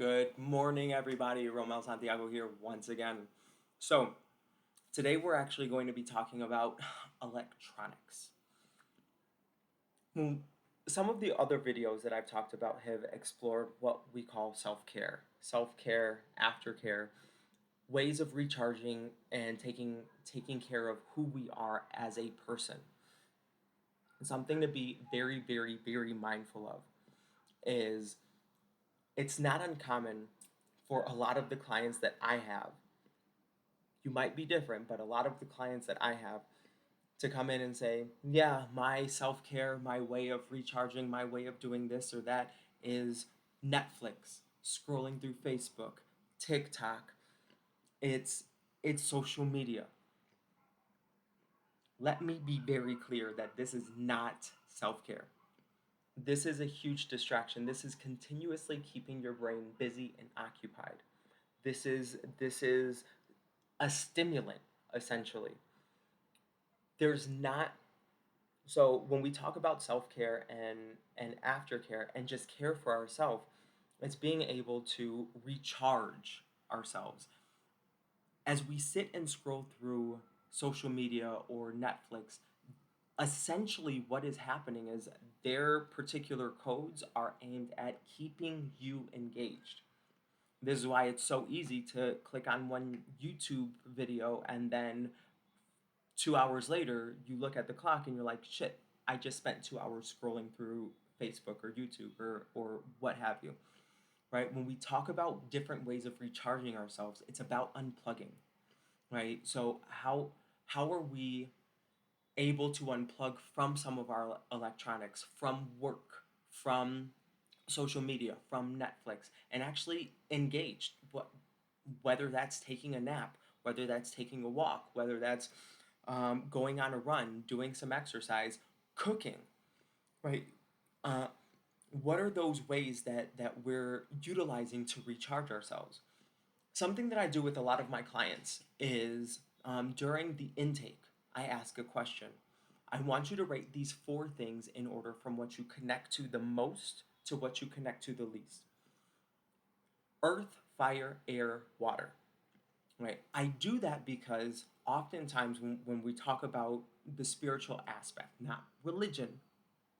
Good morning, everybody. Romel Santiago here once again. So, today we're actually going to be talking about electronics. Hmm, Some of the other videos that I've talked about have explored what we call self care, aftercare, ways of recharging and taking care of who we are as a person. Something to be very, very, very mindful of is it's not uncommon for a lot of the clients that I have. You might be different, but a lot of the clients that I have to come in and say, yeah, my self care, my way of recharging, my way of doing this or that is Netflix, scrolling through Facebook, TikTok, it's it's social media. Let me be very clear that this is not self care. This is a huge distraction. This is continuously keeping your brain busy and occupied. This is a stimulant essentially. There's not So when we talk about self-care and aftercare and just care for ourselves, it's being able to recharge ourselves. As we sit and scroll through social media or Netflix, essentially what is happening is their particular codes are aimed at keeping you engaged. This is why it's so easy to click on one YouTube video and then 2 hours later, you look at the clock and you're like, shit, I just spent 2 hours scrolling through Facebook or YouTube or what have you, right? When we talk about different ways of recharging ourselves, it's about unplugging, right? So how are we able to unplug from some of our electronics, from work, from social media, from Netflix, and actually engaged? Whether that's taking a nap, whether that's taking a walk, whether that's going on a run, doing some exercise, cooking, right? Uh, what are those ways that we're utilizing to recharge ourselves? Something that I do with a lot of my clients is during the intake, I ask a question. I want you to rate these four things in order from what you connect to the most to what you connect to the least. Earth, fire, air, water. Right. I do that because oftentimes when we talk about the spiritual aspect, not religion,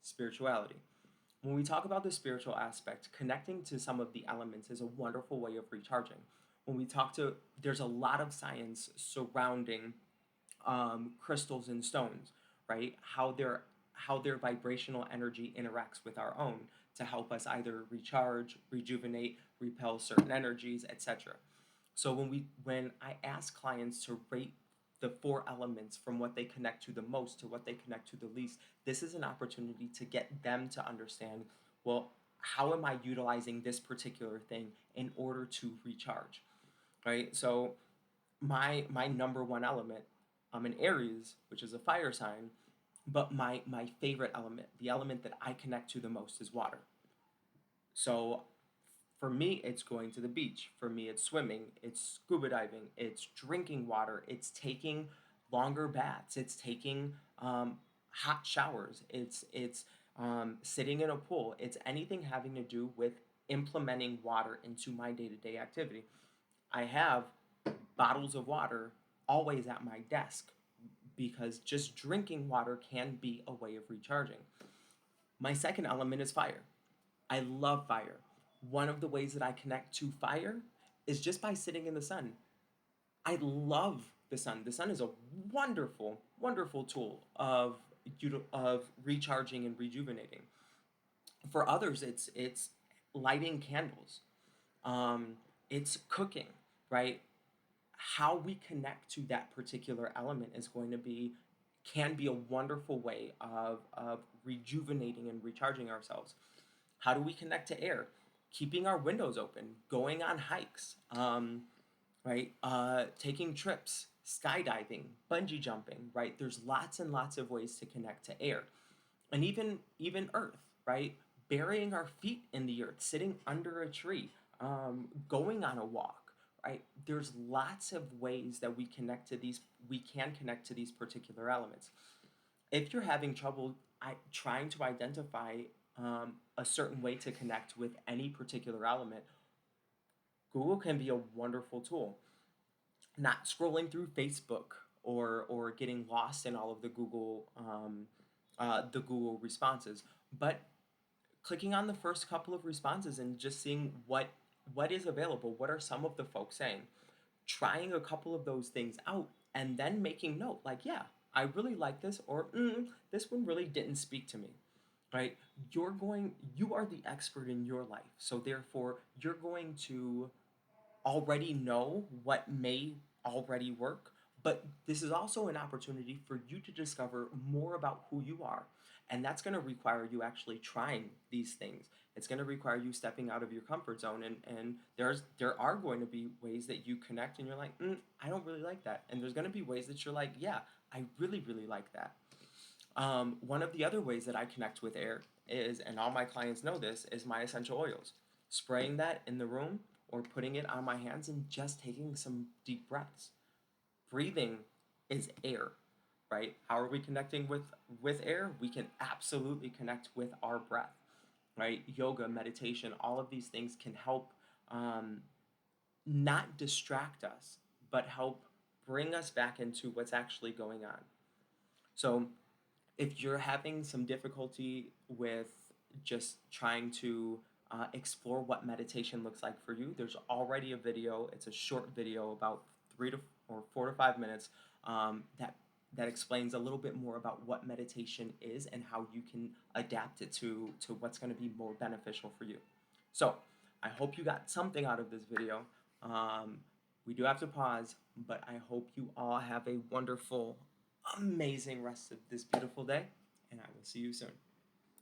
spirituality, when we talk about the spiritual aspect, connecting to some of the elements is a wonderful way of recharging. There's a lot of science surrounding crystals and stones, right? How their vibrational energy interacts with our own to help us either recharge, rejuvenate, repel certain energies, etc. So when I ask clients to rate the four elements from what they connect to the most to what they connect to the least, this is an opportunity to get them to understand, well, how am I utilizing this particular thing in order to recharge, right? So my number one element, I'm an Aries, which is a fire sign, but my favorite element, the element that I connect to the most is water. So for me, it's going to the beach. For me, it's swimming, it's scuba diving, it's drinking water, it's taking longer baths, it's taking hot showers, it's sitting in a pool. It's anything having to do with implementing water into my day to day activity. I have bottles of water always at my desk because just drinking water can be a way of recharging. My second element is fire. I love fire. One of the ways that I connect to fire is just by sitting in the sun. I love the sun. The sun is a wonderful, wonderful tool of recharging and rejuvenating. For others, it's lighting candles. Um, it's cooking, right? How we connect to that particular element is going to be can be a wonderful way of rejuvenating and recharging ourselves. How do we connect to air? Keeping our windows open, going on hikes, right? Taking trips, skydiving, bungee jumping, right? There's lots and lots of ways to connect to air, and even earth, right? Burying our feet in the earth, sitting under a tree, going on a walk, right? There's lots of ways that we can connect to these particular elements. If you're having trouble trying to identify a certain way to connect with any particular element, Google can be a wonderful tool. Not scrolling through Facebook or getting lost in all of the Google responses, but clicking on the first couple of responses and just seeing what is available. What are some of the folks saying? Trying a couple of those things out and then making note, like, yeah, I really like this, or this one really didn't speak to me, right? You are the expert in your life, so therefore you're going to already know what may already work, but this is also an opportunity for you to discover more about who you are. And that's going to require you actually trying these things. It's going to require you stepping out of your comfort zone. And there are going to be ways that you connect and you're like, I don't really like that. And there's going to be ways that you're like, yeah, I really, really like that. One of the other ways that I connect with air is, and all my clients know this, is my essential oils. Spraying that in the room or putting it on my hands and just taking some deep breaths. Breathing is air, right? How are we connecting with air? We can absolutely connect with our breath, right? Yoga, meditation, all of these things can help um, not distract us, but help bring us back into what's actually going on. So if you're having some difficulty with just trying to explore what meditation looks like for you, there's already a video. It's a short video, about 4 to 5 minutes, that explains a little bit more about what meditation is and how you can adapt it to what's going to be more beneficial for you. So I hope you got something out of this video. Um, we do have to pause, but I hope you all have a wonderful, amazing rest of this beautiful day, and I will see you soon.